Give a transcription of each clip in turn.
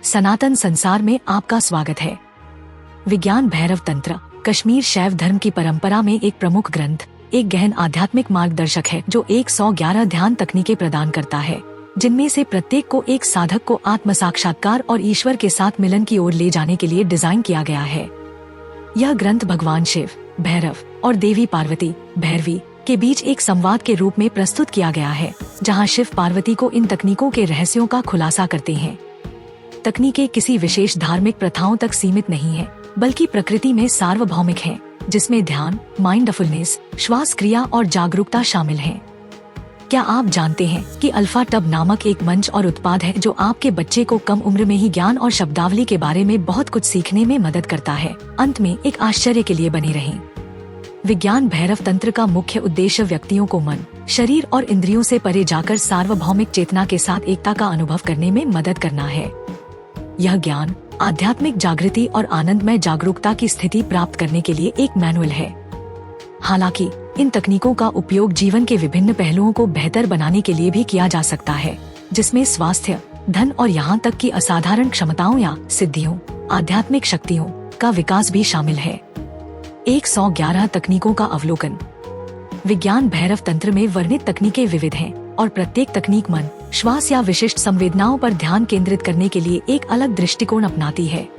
सनातन संसार में आपका स्वागत है। विज्ञान भैरव तंत्र कश्मीर शैव धर्म की परंपरा में एक प्रमुख ग्रंथ, एक गहन आध्यात्मिक मार्गदर्शक है जो 111 ध्यान तकनीकें प्रदान करता है, जिनमें से प्रत्येक को एक साधक को आत्म साक्षात्कार और ईश्वर के साथ मिलन की ओर ले जाने के लिए डिजाइन किया गया है। यह ग्रंथ भगवान शिव, भैरव और देवी पार्वती, भैरवी के बीच एक संवाद के रूप में प्रस्तुत किया गया है, जहां शिव पार्वती को इन तकनीकों के रहस्यों का खुलासा करते हैं। तकनीकें किसी विशेष धार्मिक प्रथाओं तक सीमित नहीं है, बल्कि प्रकृति में सार्वभौमिक हैं, जिसमें ध्यान, माइंडफुलनेस, श्वास क्रिया और जागरूकता शामिल हैं। क्या आप जानते हैं कि अल्फा टब नामक एक मंच और उत्पाद है जो आपके बच्चे को कम उम्र में ही ज्ञान और शब्दावली के बारे में बहुत कुछ सीखने में मदद करता है। अंत में एक आश्चर्य के लिए बने रहें। विज्ञान भैरव तंत्र का मुख्य उद्देश्य व्यक्तियों को मन, शरीर और इंद्रियों से परे जाकर सार्वभौमिक चेतना के साथ एकता का अनुभव करने में मदद करना है। यह ज्ञान, आध्यात्मिक जागृति और आनंदमय जागरूकता की स्थिति प्राप्त करने के लिए एक मैनुअल है। हालांकि इन तकनीकों का उपयोग जीवन के विभिन्न पहलुओं को बेहतर बनाने के लिए भी किया जा सकता है, जिसमें स्वास्थ्य, धन और यहाँ तक कि असाधारण क्षमताओं या सिद्धियों, आध्यात्मिक शक्तियों का विकास भी शामिल है। 111 तकनीकों का अवलोकन। विज्ञान भैरव तंत्र में वर्णित तकनीकें विविध हैं और प्रत्येक तकनीक मन, श्वास या विशिष्ट संवेदनाओं पर ध्यान केंद्रित करने के लिए एक अलग दृष्टिकोण अपनाती है।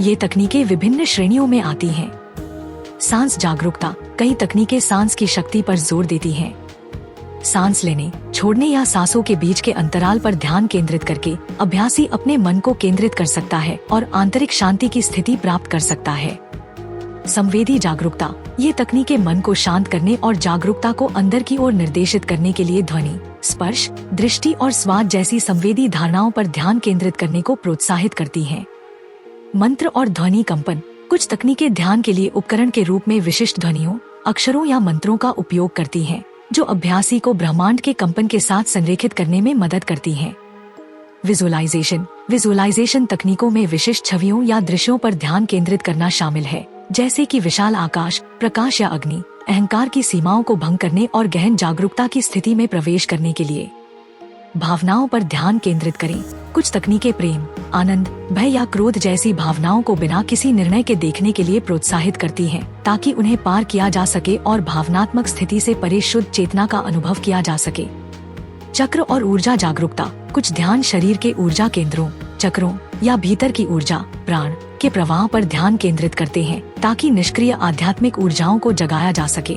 ये तकनीकें विभिन्न श्रेणियों में आती हैं। सांस जागरूकता। कई तकनीकें सांस की शक्ति पर जोर देती हैं। सांस लेने, छोड़ने या सांसों के बीच के अंतराल पर ध्यान केंद्रित करके अभ्यासी अपने मन को केंद्रित कर सकता है और आंतरिक शांति की स्थिति प्राप्त कर सकता है। संवेदी जागरूकता। ये तकनीकें मन को शांत करने और जागरूकता को अंदर की ओर निर्देशित करने के लिए ध्वनि, स्पर्श, दृष्टि और स्वाद जैसी संवेदी धारणाओं पर ध्यान केंद्रित करने को प्रोत्साहित करती हैं। मंत्र और ध्वनि कंपन। कुछ तकनीकें ध्यान के लिए उपकरण के रूप में विशिष्ट ध्वनियों, अक्षरों या मंत्रों का उपयोग करती हैं, जो अभ्यासी को ब्रह्मांड के कंपन के साथ संरेखित करने में मदद करती हैं। विजुअलाइजेशन। विजुअलाइजेशन तकनीकों में विशिष्ट छवियों या दृश्यों पर ध्यान केंद्रित करना शामिल है, जैसे कि विशाल आकाश, प्रकाश या अग्नि, अहंकार की सीमाओं को भंग करने और गहन जागरूकता की स्थिति में प्रवेश करने के लिए। भावनाओं पर ध्यान केंद्रित करें। कुछ तकनीकें प्रेम, आनंद, भय या क्रोध जैसी भावनाओं को बिना किसी निर्णय के देखने के लिए प्रोत्साहित करती हैं, ताकि उन्हें पार किया जा सके और भावनात्मक स्थिति से परे शुद्ध चेतना का अनुभव किया जा सके। चक्र और ऊर्जा जागरूकता। कुछ ध्यान शरीर के ऊर्जा केंद्रों, चक्रों या भीतर की ऊर्जा, प्राण के प्रवाह पर ध्यान केंद्रित करते हैं, ताकि निष्क्रिय आध्यात्मिक ऊर्जाओं को जगाया जा सके।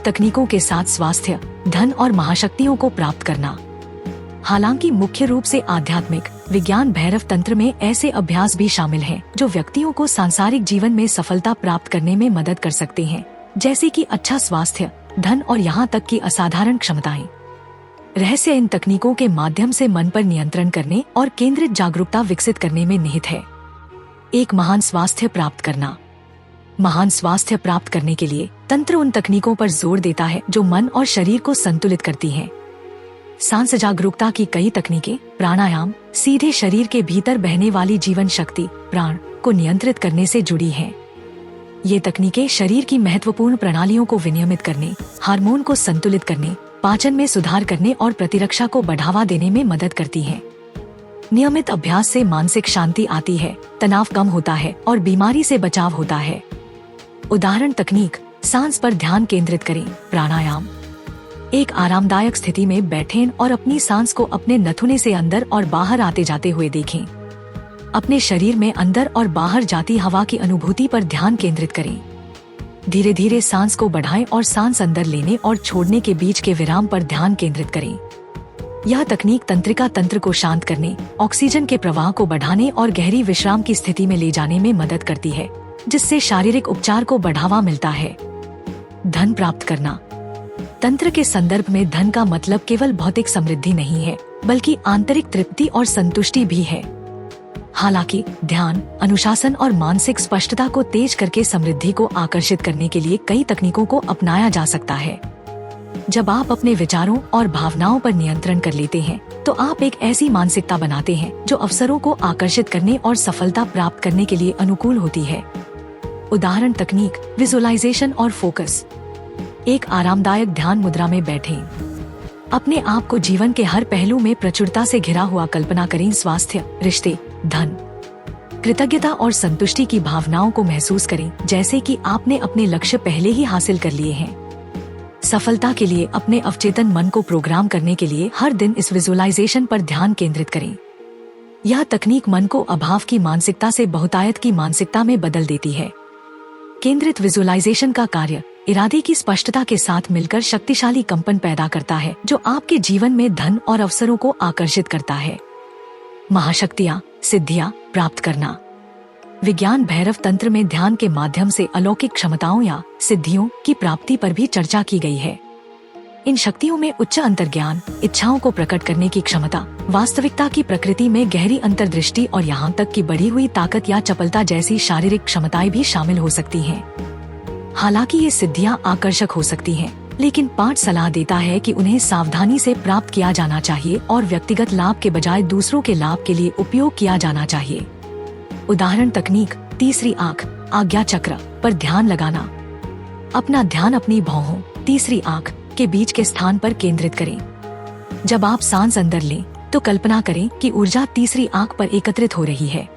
तकनीकों के साथ स्वास्थ्य, धन और महाशक्तियों को प्राप्त करना। हालांकि मुख्य रूप से आध्यात्मिक, विज्ञान भैरव तंत्र में ऐसे अभ्यास भी शामिल हैं जो व्यक्तियों को सांसारिक जीवन में सफलता प्राप्त करने में मदद कर सकते हैं, जैसे कि अच्छा स्वास्थ्य, धन और यहाँ तक कि असाधारण क्षमताएं। रहस्य इन तकनीकों के माध्यम से मन पर नियंत्रण करने और केंद्रित जागरूकता विकसित करने में निहित है। एक महान स्वास्थ्य प्राप्त करना। महान स्वास्थ्य प्राप्त करने के लिए तंत्र उन तकनीकों पर जोर देता है जो मन और शरीर को संतुलित करती हैं। सांस जागरूकता की कई तकनीकें, प्राणायाम, सीधे शरीर के भीतर बहने वाली जीवन शक्ति, प्राण को नियंत्रित करने से जुड़ी हैं। ये तकनीकें शरीर की महत्वपूर्ण प्रणालियों को विनियमित करने, हार्मोन को संतुलित करने, पाचन में सुधार करने और प्रतिरक्षा को बढ़ावा देने में मदद करती हैं। नियमित अभ्यास से मानसिक शांति आती है, तनाव कम होता है और बीमारी से बचाव होता है। उदाहरण तकनीक, सांस पर ध्यान केंद्रित करें। प्राणायाम। एक आरामदायक स्थिति में बैठें और अपनी सांस को अपने नथुने से अंदर और बाहर आते जाते हुए देखें। अपने शरीर में अंदर और बाहर जाती हवा की अनुभूति पर ध्यान केंद्रित करें। धीरे धीरे सांस को बढ़ाएं और सांस अंदर लेने और छोड़ने के बीच के विराम पर ध्यान केंद्रित करें। यह तकनीक तंत्रिका तंत्र को शांत करने, ऑक्सीजन के प्रवाह को बढ़ाने और गहरी विश्राम की स्थिति में ले जाने में मदद करती है, जिससे शारीरिक उपचार को बढ़ावा मिलता है। धन प्राप्त करना। तंत्र के संदर्भ में धन का मतलब केवल भौतिक समृद्धि नहीं है, बल्कि आंतरिक तृप्ति और संतुष्टि भी है। हालांकि ध्यान, अनुशासन और मानसिक स्पष्टता को तेज करके समृद्धि को आकर्षित करने के लिए कई तकनीकों को अपनाया जा सकता है। जब आप अपने विचारों और भावनाओं पर नियंत्रण कर लेते हैं, तो आप एक ऐसी मानसिकता बनाते हैं जो अवसरों को आकर्षित करने और सफलता प्राप्त करने के लिए अनुकूल होती है। उदाहरण तकनीक, विजुअलाइजेशन और फोकस। एक आरामदायक ध्यान मुद्रा में बैठें। अपने आप को जीवन के हर पहलू में प्रचुरता से घिरा हुआ कल्पना करें। स्वास्थ्य, रिश्ते, धन, कृतज्ञता और संतुष्टि की भावनाओं को महसूस करें, जैसे कि आपने अपने लक्ष्य पहले ही हासिल कर लिए हैं। सफलता के लिए अपने अवचेतन मन को प्रोग्राम करने के लिए हर दिन इस विजुअलाइजेशन पर ध्यान केंद्रित करें। यह तकनीक मन को अभाव की मानसिकता से बहुतायत की मानसिकता में बदल देती है। केंद्रित विजुअलाइजेशन का कार्य इरादे की स्पष्टता के साथ मिलकर शक्तिशाली कंपन पैदा करता है, जो आपके जीवन में धन और अवसरों को आकर्षित करता है। महाशक्तियाँ, सिद्धियाँ प्राप्त करना। विज्ञान भैरव तंत्र में ध्यान के माध्यम से अलौकिक क्षमताओं या सिद्धियों की प्राप्ति पर भी चर्चा की गई है। इन शक्तियों में उच्च अंतर्ज्ञान, इच्छाओं को प्रकट करने की क्षमता, वास्तविकता की प्रकृति में गहरी अंतर्दृष्टि और यहाँ तक कि बढ़ी हुई ताकत या चपलता जैसी शारीरिक क्षमताएं भी शामिल हो सकती हैं। हालांकि ये सिद्धियां आकर्षक हो सकती हैं, लेकिन पाठ सलाह देता है कि उन्हें सावधानी से प्राप्त किया जाना चाहिए और व्यक्तिगत लाभ के बजाय दूसरों के लाभ के लिए उपयोग किया जाना चाहिए। उदाहरण तकनीक तीसरी आंख, आज्ञा चक्र पर ध्यान लगाना। अपना ध्यान अपनी भौहों, तीसरी आंख के बीच के स्थान पर केंद्रित करें। जब आप सांस अंदर लें तो कल्पना करें कि ऊर्जा तीसरी आंख पर एकत्रित हो रही है।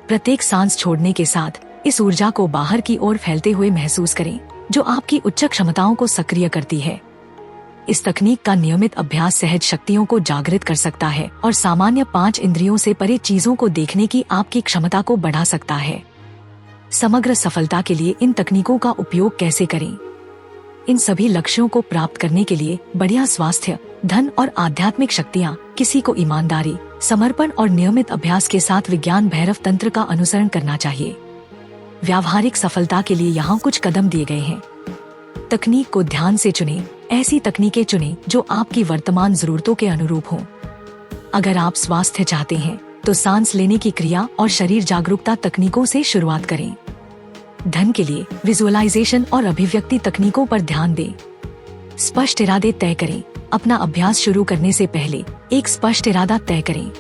प्रत्येक सांस छोड़ने के साथ इस ऊर्जा को बाहर की ओर फैलते हुए महसूस करें, जो आपकी उच्च क्षमताओं को सक्रिय करती है। इस तकनीक का नियमित अभ्यास सहज शक्तियों को जागृत कर सकता है और सामान्य 5 इंद्रियों से परे चीजों को देखने की आपकी क्षमता को बढ़ा सकता है। समग्र सफलता के लिए इन तकनीकों का उपयोग कैसे करें? इन सभी लक्ष्यों को प्राप्त करने के लिए बढ़िया स्वास्थ्य, धन और आध्यात्मिक शक्तियाँ किसी को ईमानदारी, समर्पण और नियमित अभ्यास के साथ विज्ञान भैरव तंत्र का अनुसरण करना चाहिए। व्यावहारिक सफलता के लिए यहाँ कुछ कदम दिए गए हैं। तकनीक को ध्यान से चुनें। ऐसी तकनीकें चुनें जो आपकी वर्तमान जरूरतों के अनुरूप हों। अगर आप स्वास्थ्य चाहते हैं तो सांस लेने की क्रिया और शरीर जागरूकता तकनीकों से शुरुआत करें। धन के लिए विजुअलाइजेशन और अभिव्यक्ति तकनीकों पर ध्यान दें। स्पष्ट इरादे तय करें। अपना अभ्यास शुरू करने से पहले एक स्पष्ट इरादा तय करें।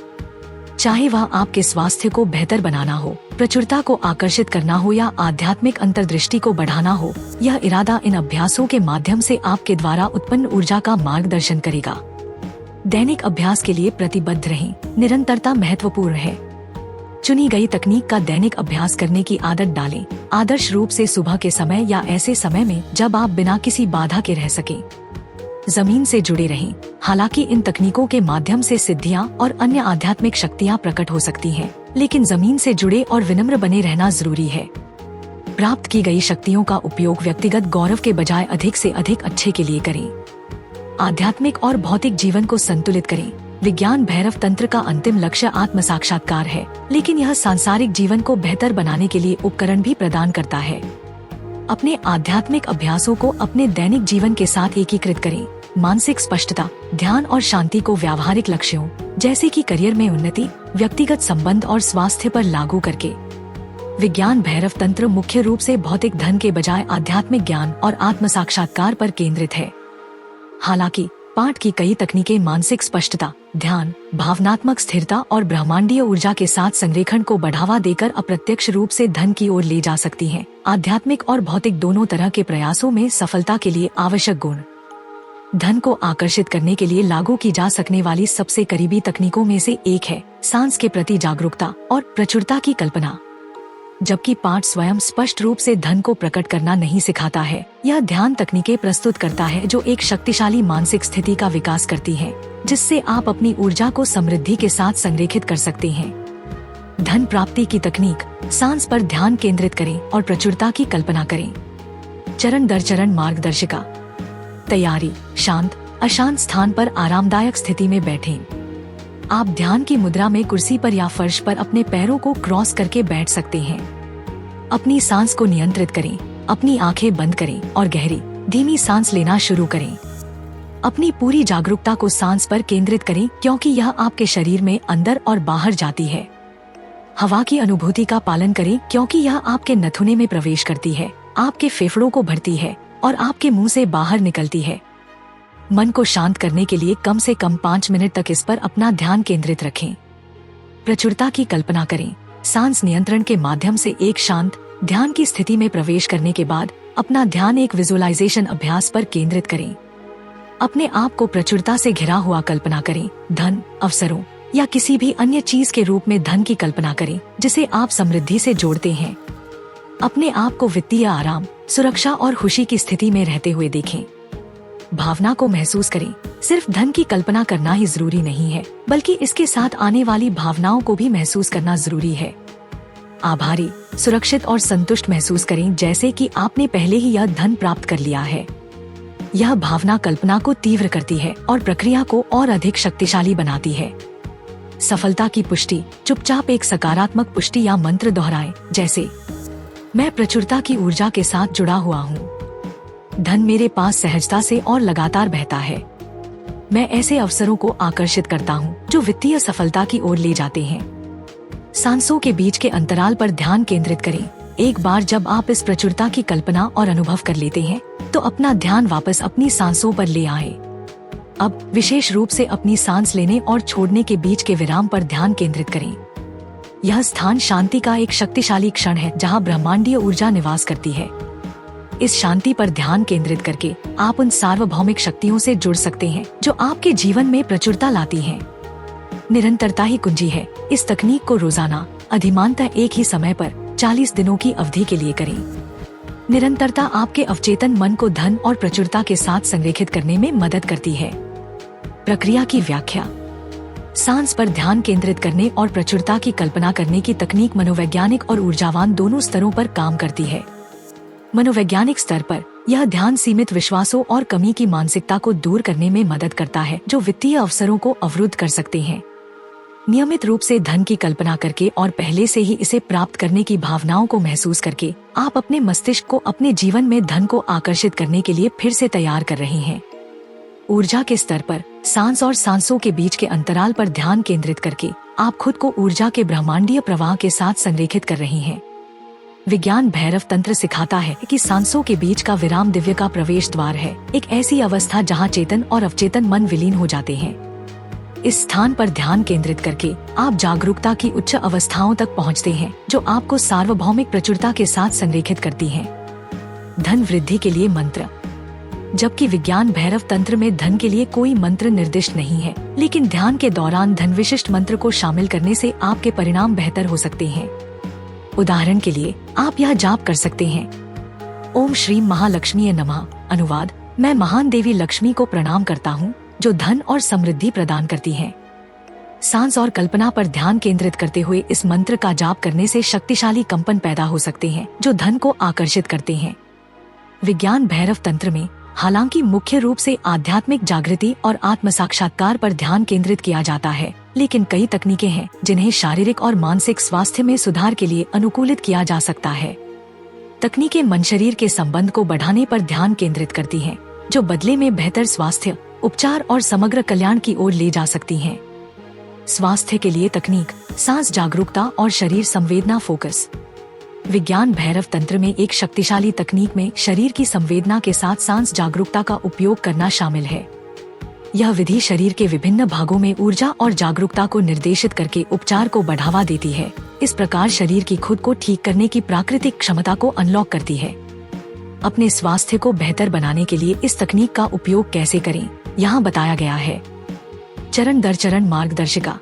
चाहे वह आपके स्वास्थ्य को बेहतर बनाना हो, प्रचुरता को आकर्षित करना हो या आध्यात्मिक अंतर्दृष्टि को बढ़ाना हो, यह इरादा इन अभ्यासों के माध्यम से आपके द्वारा उत्पन्न ऊर्जा का मार्गदर्शन करेगा। दैनिक अभ्यास के लिए प्रतिबद्ध रहें। निरंतरता महत्वपूर्ण है। चुनी गई तकनीक का दैनिक अभ्यास करने की आदत डालें। आदर्श रूप से सुबह के समय या ऐसे समय में जब आप बिना किसी बाधा के रह सकें। जमीन से जुड़े रहें। हालांकि इन तकनीकों के माध्यम से सिद्धियां और अन्य आध्यात्मिक शक्तियां प्रकट हो सकती हैं, लेकिन जमीन से जुड़े और विनम्र बने रहना जरूरी है। प्राप्त की गई शक्तियों का उपयोग व्यक्तिगत गौरव के बजाय अधिक से अधिक अच्छे के लिए करें। आध्यात्मिक और भौतिक जीवन को संतुलित करें। विज्ञान भैरव तंत्र का अंतिम लक्ष्य आत्म साक्षात्कार है, लेकिन यह सांसारिक जीवन को बेहतर बनाने के लिए उपकरण भी प्रदान करता है। अपने आध्यात्मिक अभ्यासों को अपने दैनिक जीवन के साथ एकीकृत करें। मानसिक स्पष्टता, ध्यान और शांति को व्यावहारिक लक्ष्यों जैसे कि करियर में उन्नति, व्यक्तिगत संबंध और स्वास्थ्य पर लागू करके। विज्ञान भैरव तंत्र मुख्य रूप से भौतिक धन के बजाय आध्यात्मिक ज्ञान और आत्म साक्षात्कार पर केंद्रित है। हालांकि पाठ की कई तकनीकें मानसिक स्पष्टता, ध्यान, भावनात्मक स्थिरता और ब्रह्मांडीय ऊर्जा के साथ संरेखण को बढ़ावा देकर अप्रत्यक्ष रूप से धन की ओर ले जा सकती हैं। आध्यात्मिक और भौतिक दोनों तरह के प्रयासों में सफलता के लिए आवश्यक गुण। धन को आकर्षित करने के लिए लागू की जा सकने वाली सबसे करीबी तकनीकों में से एक है सांस के प्रति जागरूकता और प्रचुरता की कल्पना। जबकि पाठ स्वयं स्पष्ट रूप से धन को प्रकट करना नहीं सिखाता है, यह ध्यान तकनीकें प्रस्तुत करता है जो एक शक्तिशाली मानसिक स्थिति का विकास करती है, जिससे आप अपनी ऊर्जा को समृद्धि के साथ संरेखित कर सकते हैं। धन प्राप्ति की तकनीक, सांस पर ध्यान केंद्रित करें और प्रचुरता की कल्पना करें। चरण दर चरण मार्गदर्शिका। तैयारी, शांत, अशांत स्थान पर आरामदायक स्थिति में बैठें। आप ध्यान की मुद्रा में कुर्सी पर या फर्श पर अपने पैरों को क्रॉस करके बैठ सकते हैं। अपनी सांस को नियंत्रित करें। अपनी आंखें बंद करें और गहरी, धीमी सांस लेना शुरू करें। अपनी पूरी जागरूकता को सांस पर केंद्रित करें, क्योंकि यह आपके शरीर में अंदर और बाहर जाती है। हवा की अनुभूति का पालन करें, क्योंकि यह आपके नथुने में प्रवेश करती है, आपके फेफड़ों को भरती है और आपके मुंह से बाहर निकलती है। मन को शांत करने के लिए कम से कम 5 मिनट तक इस पर अपना ध्यान केंद्रित रखें। प्रचुरता की कल्पना करें। सांस नियंत्रण के माध्यम से एक शांत ध्यान की स्थिति में प्रवेश करने के बाद अपना ध्यान एक विजुअलाइजेशन अभ्यास पर केंद्रित करें। अपने आप को प्रचुरता से घिरा हुआ कल्पना करें। धन, अवसरों या किसी भी अन्य चीज के रूप में धन की कल्पना करें जिसे आप समृद्धि से जोड़ते हैं। अपने आप को वित्तीय आराम, सुरक्षा और खुशी की स्थिति में रहते हुए देखें। भावना को महसूस करें। सिर्फ धन की कल्पना करना ही जरूरी नहीं है, बल्कि इसके साथ आने वाली भावनाओं को भी महसूस करना जरूरी है। आभारी, सुरक्षित और संतुष्ट महसूस करें, जैसे कि आपने पहले ही यह धन प्राप्त कर लिया है। यह भावना कल्पना को तीव्र करती है और प्रक्रिया को और अधिक शक्तिशाली बनाती है। सफलता की पुष्टि, चुपचाप एक सकारात्मक पुष्टि या मंत्र दोहराएं, जैसे मैं प्रचुरता की ऊर्जा के साथ जुड़ा हुआ हूँ। धन मेरे पास सहजता से और लगातार बहता है। मैं ऐसे अवसरों को आकर्षित करता हूँ जो वित्तीय सफलता की ओर ले जाते हैं। सांसों के बीच के अंतराल पर ध्यान केंद्रित करें। एक बार जब आप इस प्रचुरता की कल्पना और अनुभव कर लेते हैं, तो अपना ध्यान वापस अपनी सांसों पर ले आए। अब विशेष रूप से अपनी सांस लेने और छोड़ने के बीच के विराम पर ध्यान केंद्रित करें। यह स्थान शांति का एक शक्तिशाली क्षण है जहाँ ब्रह्मांडीय ऊर्जा निवास करती है। इस शांति पर ध्यान केंद्रित करके आप उन सार्वभौमिक शक्तियों से जुड़ सकते हैं जो आपके जीवन में प्रचुरता लाती हैं। निरंतरता ही कुंजी है। इस तकनीक को रोजाना अधिमानतः एक ही समय पर 40 दिनों की अवधि के लिए करें। निरंतरता आपके अवचेतन मन को धन और प्रचुरता के साथ संरेखित करने में मदद करती है। प्रक्रिया की व्याख्या। सांस पर ध्यान केंद्रित करने और प्रचुरता की कल्पना करने की तकनीक मनोवैज्ञानिक और ऊर्जावान दोनों स्तरों पर काम करती है। मनोवैज्ञानिक स्तर पर यह ध्यान सीमित विश्वासों और कमी की मानसिकता को दूर करने में मदद करता है, जो वित्तीय अवसरों को अवरुद्ध कर सकते हैं। नियमित रूप से धन की कल्पना करके और पहले से ही इसे प्राप्त करने की भावनाओं को महसूस करके आप अपने मस्तिष्क को अपने जीवन में धन को आकर्षित करने के लिए फिर से तैयार कर रहे हैं। ऊर्जा के स्तर पर सांस और सांसों के बीच के अंतराल पर ध्यान केंद्रित करके आप खुद को ऊर्जा के ब्रह्मांडीय प्रवाह के साथ संरेखित कर रहे हैं। विज्ञान भैरव तंत्र सिखाता है कि सांसों के बीच का विराम दिव्य का प्रवेश द्वार है, एक ऐसी अवस्था जहां चेतन और अवचेतन मन विलीन हो जाते हैं। इस स्थान पर ध्यान केंद्रित करके आप जागरूकता की उच्च अवस्थाओं तक पहुंचते हैं, जो आपको सार्वभौमिक प्रचुरता के साथ संरेखित करती हैं। धन वृद्धि के लिए मंत्र। जबकि विज्ञान भैरव तंत्र में धन के लिए कोई मंत्र निर्दिष्ट नहीं है, लेकिन ध्यान के दौरान धन विशिष्ट मंत्र को शामिल करने से आपके परिणाम बेहतर हो सकते हैं। उदाहरण के लिए आप यह जाप कर सकते हैं: ओम श्री महालक्ष्मी नमः। अनुवाद: मैं महान देवी लक्ष्मी को प्रणाम करता हूँ, जो धन और समृद्धि प्रदान करती है। सांस और कल्पना पर ध्यान केंद्रित करते हुए इस मंत्र का जाप करने से शक्तिशाली कंपन पैदा हो सकते हैं, जो धन को आकर्षित करते हैं। विज्ञान भैरव तंत्र में हालांकि मुख्य रूप से आध्यात्मिक जागृति और आत्म साक्षात्कार पर ध्यान केंद्रित किया जाता है, लेकिन कई तकनीकें हैं जिन्हें शारीरिक और मानसिक स्वास्थ्य में सुधार के लिए अनुकूलित किया जा सकता है। तकनीकें मन शरीर के संबंध को बढ़ाने पर ध्यान केंद्रित करती हैं, जो बदले में बेहतर स्वास्थ्य, उपचार और समग्र कल्याण की ओर ले जा सकती हैं। स्वास्थ्य के लिए तकनीक, सांस जागरूकता और शरीर संवेदना फोकस। विज्ञान भैरव तंत्र में एक शक्तिशाली तकनीक में शरीर की संवेदना के साथ सांस जागरूकता का उपयोग करना शामिल है। यह विधि शरीर के विभिन्न भागों में ऊर्जा और जागरूकता को निर्देशित करके उपचार को बढ़ावा देती है। इस प्रकार शरीर की खुद को ठीक करने की प्राकृतिक क्षमता को अनलॉक करती है। अपने स्वास्थ्य को बेहतर बनाने के लिए इस तकनीक का उपयोग कैसे करें, यहाँ बताया गया है। चरण दर चरण मार्गदर्शिका।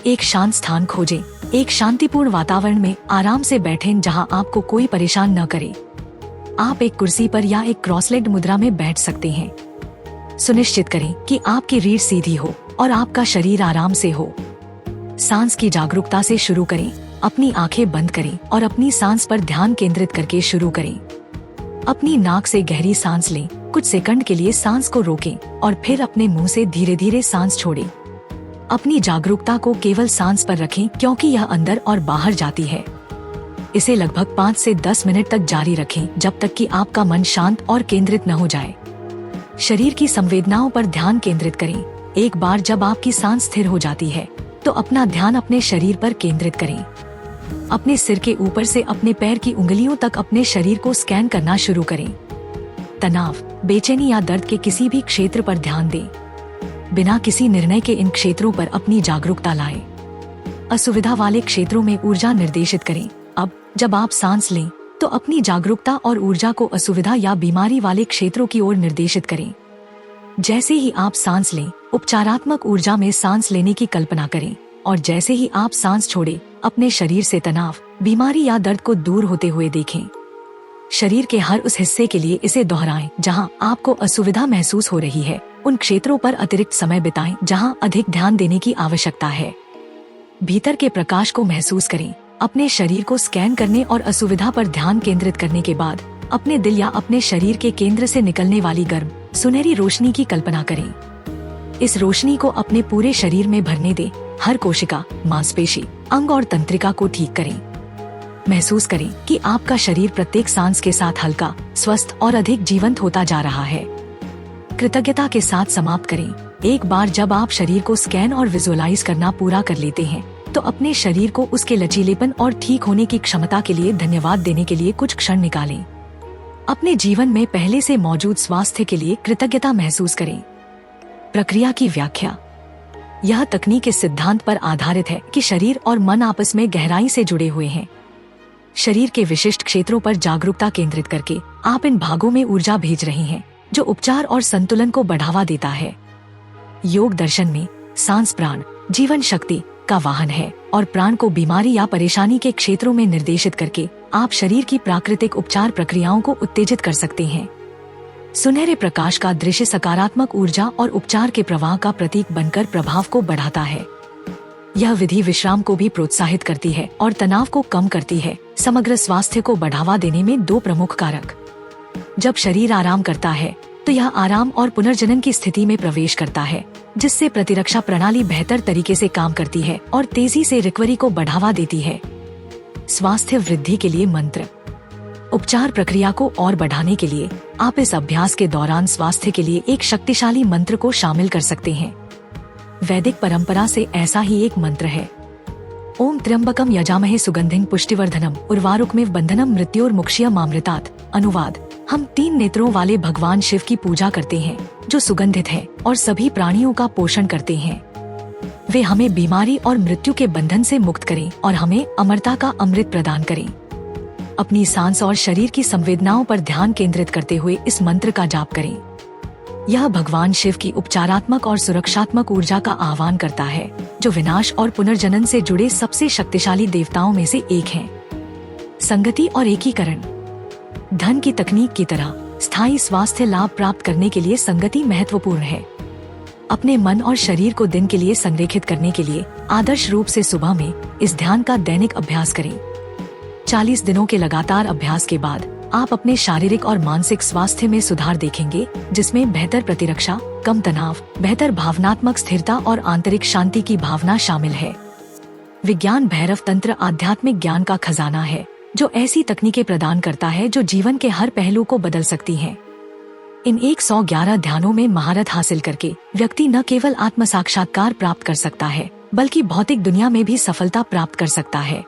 एक शांत स्थान खोजें। एक शांतिपूर्ण वातावरण में आराम से बैठें जहां आपको कोई परेशान न करे। आप एक कुर्सी पर या एक क्रॉसलेग्ड मुद्रा में बैठ सकते हैं। सुनिश्चित करें कि आपकी रीढ़ सीधी हो और आपका शरीर आराम से हो। सांस की जागरूकता से शुरू करें। अपनी आंखें बंद करें और अपनी सांस पर ध्यान केंद्रित करके शुरू करें। अपनी नाक से गहरी सांस लें। कुछ सेकंड के लिए सांस को रोकें और फिर अपने मुंह से धीरे धीरे सांस छोड़ें। अपनी जागरूकता को केवल सांस पर रखें, क्योंकि यह अंदर और बाहर जाती है। इसे लगभग 5 से 10 मिनट तक जारी रखें, जब तक कि आपका मन शांत और केंद्रित न हो जाए। शरीर की संवेदनाओं पर ध्यान केंद्रित करें। एक बार जब आपकी सांस स्थिर हो जाती है, तो अपना ध्यान अपने शरीर पर केंद्रित करें। अपने सिर के ऊपर से अपने पैर की उंगलियों तक अपने शरीर को स्कैन करना शुरू करें। तनाव, बेचैनी या दर्द के किसी भी क्षेत्र पर ध्यान दें। बिना किसी निर्णय के इन क्षेत्रों पर अपनी जागरूकता लाएं। असुविधा वाले क्षेत्रों में ऊर्जा निर्देशित करें। अब जब आप सांस लें, तो अपनी जागरूकता और ऊर्जा को असुविधा या बीमारी वाले क्षेत्रों की ओर निर्देशित करें। जैसे ही आप सांस लें, उपचारात्मक ऊर्जा में सांस लेने की कल्पना करें और जैसे ही आप सांस छोड़ें, अपने शरीर से तनाव, बीमारी या दर्द को दूर होते हुए देखें। शरीर के हर उस हिस्से के लिए इसे दोहराएं जहां आपको असुविधा महसूस हो रही है। उन क्षेत्रों पर अतिरिक्त समय बिताएं जहां अधिक ध्यान देने की आवश्यकता है। भीतर के प्रकाश को महसूस करें। अपने शरीर को स्कैन करने और असुविधा पर ध्यान केंद्रित करने के बाद अपने दिल या अपने शरीर के केंद्र से निकलने वाली गर्म सुनहरी रोशनी की कल्पना करें। इस रोशनी को अपने पूरे शरीर में भरने दें। हर कोशिका, मांसपेशी, अंग और तंत्रिका को ठीक करें। महसूस करें कि आपका शरीर प्रत्येक सांस के साथ हल्का, स्वस्थ और अधिक जीवंत होता जा रहा है। कृतज्ञता के साथ समाप्त करें। एक बार जब आप शरीर को स्कैन और विजुअलाइज करना पूरा कर लेते हैं, तो अपने शरीर को उसके लचीलेपन और ठीक होने की क्षमता के लिए धन्यवाद देने के लिए कुछ क्षण निकालें। अपने जीवन में पहले से मौजूद स्वास्थ्य के लिए कृतज्ञता महसूस करें। प्रक्रिया की व्याख्या। यह तकनीक इस सिद्धांत पर आधारित है कि शरीर और मन आपस में गहराई से जुड़े हुए हैं। शरीर के विशिष्ट क्षेत्रों पर जागरूकता केंद्रित करके आप इन भागों में ऊर्जा भेज रहे हैं, जो उपचार और संतुलन को बढ़ावा देता है। योग दर्शन में सांस प्राण, जीवन शक्ति का वाहन है और प्राण को बीमारी या परेशानी के क्षेत्रों में निर्देशित करके आप शरीर की प्राकृतिक उपचार प्रक्रियाओं को उत्तेजित कर सकते हैं। सुनहरे प्रकाश का दृश्य सकारात्मक ऊर्जा और उपचार के प्रवाह का प्रतीक बनकर प्रभाव को बढ़ाता है। यह विधि विश्राम को भी प्रोत्साहित करती है और तनाव को कम करती है। समग्र स्वास्थ्य को बढ़ावा देने में दो प्रमुख कारक। जब शरीर आराम करता है तो यह आराम और पुनर्जनन की स्थिति में प्रवेश करता है, जिससे प्रतिरक्षा प्रणाली बेहतर तरीके से काम करती है और तेजी से रिकवरी को बढ़ावा देती है। स्वास्थ्य वृद्धि के लिए मंत्र। उपचार प्रक्रिया को और बढ़ाने के लिए आप इस अभ्यास के दौरान स्वास्थ्य के लिए एक शक्तिशाली मंत्र को शामिल कर सकते हैं। वैदिक परंपरा से ऐसा ही एक मंत्र है। ओम त्र्यंबकम यजामहे सुगंधिं पुष्टिवर्धनम उर्वारुकमिव बंधनम मृत्योर्मुक्षीयमामृतात्। अनुवाद। हम 3 नेत्रों वाले भगवान शिव की पूजा करते हैं, जो सुगंधित है और सभी प्राणियों का पोषण करते हैं। वे हमें बीमारी और मृत्यु के बंधन से मुक्त करें और हमें अमरता का अमृत प्रदान करें। अपनी सांस और शरीर की संवेदनाओं पर ध्यान केंद्रित करते हुए इस मंत्र का जाप करें। यह भगवान शिव की उपचारात्मक और सुरक्षात्मक ऊर्जा का आह्वान करता है, जो विनाश और पुनर्जनन से जुड़े सबसे शक्तिशाली देवताओं में से एक हैं। संगति और एकीकरण। धन की तकनीक की तरह स्थायी स्वास्थ्य लाभ प्राप्त करने के लिए संगति महत्वपूर्ण है। अपने मन और शरीर को दिन के लिए संरेखित करने के लिए आदर्श रूप से सुबह में इस ध्यान का दैनिक अभ्यास करें। 40 दिनों के लगातार अभ्यास के बाद आप अपने शारीरिक और मानसिक स्वास्थ्य में सुधार देखेंगे, जिसमें बेहतर प्रतिरक्षा, कम तनाव, बेहतर भावनात्मक स्थिरता और आंतरिक शांति की भावना शामिल है। विज्ञान भैरव तंत्र आध्यात्मिक ज्ञान का खजाना है, जो ऐसी तकनीकें प्रदान करता है जो जीवन के हर पहलू को बदल सकती हैं। इन 111 ध्यानों में महारत हासिल करके व्यक्ति न केवल आत्म साक्षात्कार प्राप्त कर सकता है, बल्कि भौतिक दुनिया में भी सफलता प्राप्त कर सकता है।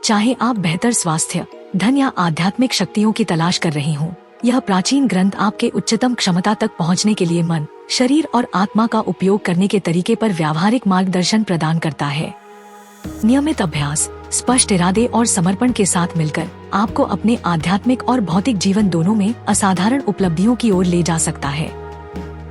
चाहे आप बेहतर स्वास्थ्य, धन या आध्यात्मिक शक्तियों की तलाश कर रहे हों, यह प्राचीन ग्रंथ आपके उच्चतम क्षमता तक पहुंचने के लिए मन, शरीर और आत्मा का उपयोग करने के तरीके पर व्यावहारिक मार्गदर्शन प्रदान करता है। नियमित अभ्यास, स्पष्ट इरादे और समर्पण के साथ मिलकर आपको अपने आध्यात्मिक और भौतिक जीवन दोनों में असाधारण उपलब्धियों की ओर ले जा सकता है।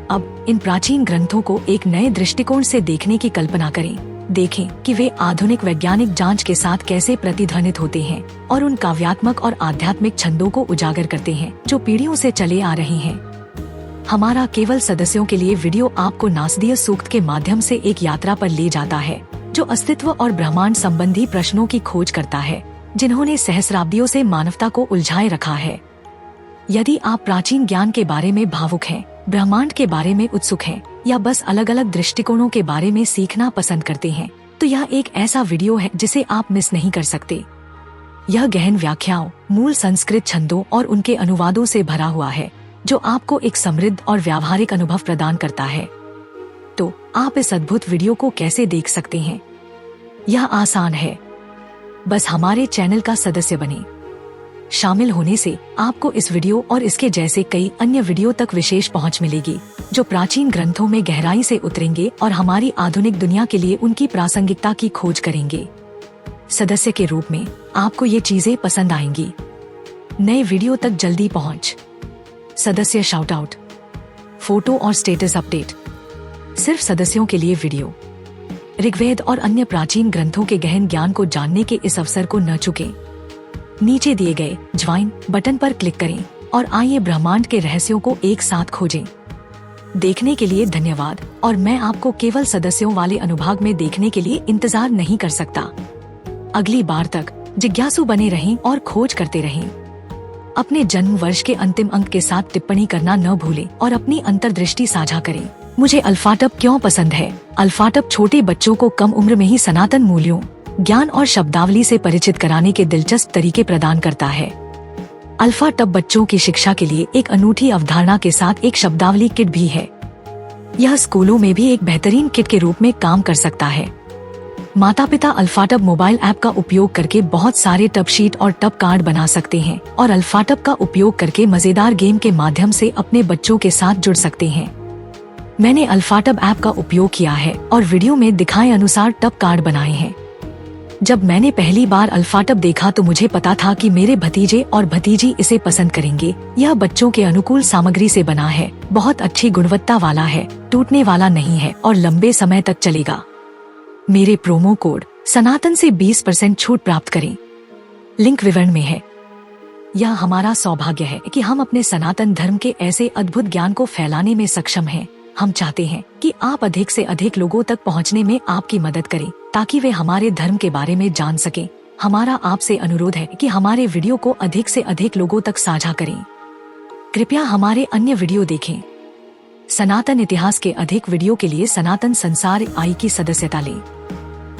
अब इन प्राचीन ग्रंथों को एक नए दृष्टिकोण से देखने की कल्पना करें। देखें कि वे आधुनिक वैज्ञानिक जांच के साथ कैसे प्रतिध्वनित होते हैं और उन काव्यात्मक और आध्यात्मिक छंदों को उजागर करते हैं जो पीढ़ियों से चले आ रहे हैं। हमारा केवल सदस्यों के लिए वीडियो आपको नासदीय सूक्त के माध्यम से एक यात्रा पर ले जाता है, जो अस्तित्व और ब्रह्मांड संबंधी प्रश्नों की खोज करता है, जिन्होंने सहस्राब्दियों से मानवता को उलझाए रखा है। यदि आप प्राचीन ज्ञान के बारे में भावुक हैं, ब्रह्मांड के बारे में उत्सुक हैं, या बस अलग अलग दृष्टिकोणों के बारे में सीखना पसंद करते हैं, तो यह एक ऐसा वीडियो है जिसे आप मिस नहीं कर सकते। यह गहन व्याख्याओं, मूल संस्कृत छंदों और उनके अनुवादों से भरा हुआ है, जो आपको एक समृद्ध और व्यावहारिक अनुभव प्रदान करता है। तो आप इस अद्भुत वीडियो को कैसे देख सकते हैं? यह आसान है, बस हमारे चैनल का सदस्य बनें। शामिल होने से आपको इस वीडियो और इसके जैसे कई अन्य वीडियो तक विशेष पहुंच मिलेगी, जो प्राचीन ग्रंथों में गहराई से उतरेंगे और हमारी आधुनिक दुनिया के लिए उनकी प्रासंगिकता की खोज करेंगे। सदस्य के रूप में आपको ये चीजें पसंद आएंगी। नए वीडियो तक जल्दी पहुंच। सदस्य शाउट आउट। फोटो और स्टेटस अपडेट। सिर्फ सदस्यों के लिए वीडियो। ऋग्वेद और अन्य प्राचीन ग्रंथों के गहन ज्ञान को जानने के इस अवसर को न चुकें। नीचे दिए गए ज्वाइन बटन पर क्लिक करें और आइए ब्रह्मांड के रहस्यों को एक साथ खोजें। देखने के लिए धन्यवाद और मैं आपको केवल सदस्यों वाले अनुभाग में देखने के लिए इंतजार नहीं कर सकता। अगली बार तक जिज्ञासु बने रहें और खोज करते रहें। अपने जन्म वर्ष के अंतिम अंक के साथ टिप्पणी करना न भूलें और अपनी अंतर्दृष्टि साझा करें। मुझे अल्फाटब क्यों पसंद है? अल्फाटब छोटे बच्चों को कम उम्र में ही सनातन मूल्यों, ज्ञान और शब्दावली से परिचित कराने के दिलचस्प तरीके प्रदान करता है। अल्फाटब बच्चों की शिक्षा के लिए एक अनूठी अवधारणा के साथ एक शब्दावली किट भी है। यह स्कूलों में भी एक बेहतरीन किट के रूप में काम कर सकता है। माता पिता अल्फाटब मोबाइल ऐप का उपयोग करके बहुत सारे टब शीट और टब कार्ड बना सकते हैं और अल्फाटब का उपयोग करके मजेदार गेम के माध्यम से अपने बच्चों के साथ जुड़ सकते हैं। मैंने अल्फाटब ऐप का उपयोग किया है और वीडियो में दिखाए अनुसार टब कार्ड बनाए हैं। जब मैंने पहली बार अल्फाटब देखा तो मुझे पता था कि मेरे भतीजे और भतीजी इसे पसंद करेंगे। यह बच्चों के अनुकूल सामग्री से बना है, बहुत अच्छी गुणवत्ता वाला है, टूटने वाला नहीं है और लंबे समय तक चलेगा। मेरे प्रोमो कोड सनातन से 20% छूट प्राप्त करें। लिंक विवरण में है। यह हमारा सौभाग्य है कि हम अपने सनातन धर्म के ऐसे अद्भुत ज्ञान को फैलाने में सक्षम हैं। हम चाहते हैं कि आप अधिक से अधिक लोगों तक पहुंचने में आपकी मदद करें ताकि वे हमारे धर्म के बारे में जान सकें। हमारा आपसे अनुरोध है कि हमारे वीडियो को अधिक से अधिक लोगों तक साझा करें। कृपया हमारे अन्य वीडियो देखें। सनातन इतिहास के अधिक वीडियो के लिए सनातन संसार आई की सदस्यता लें।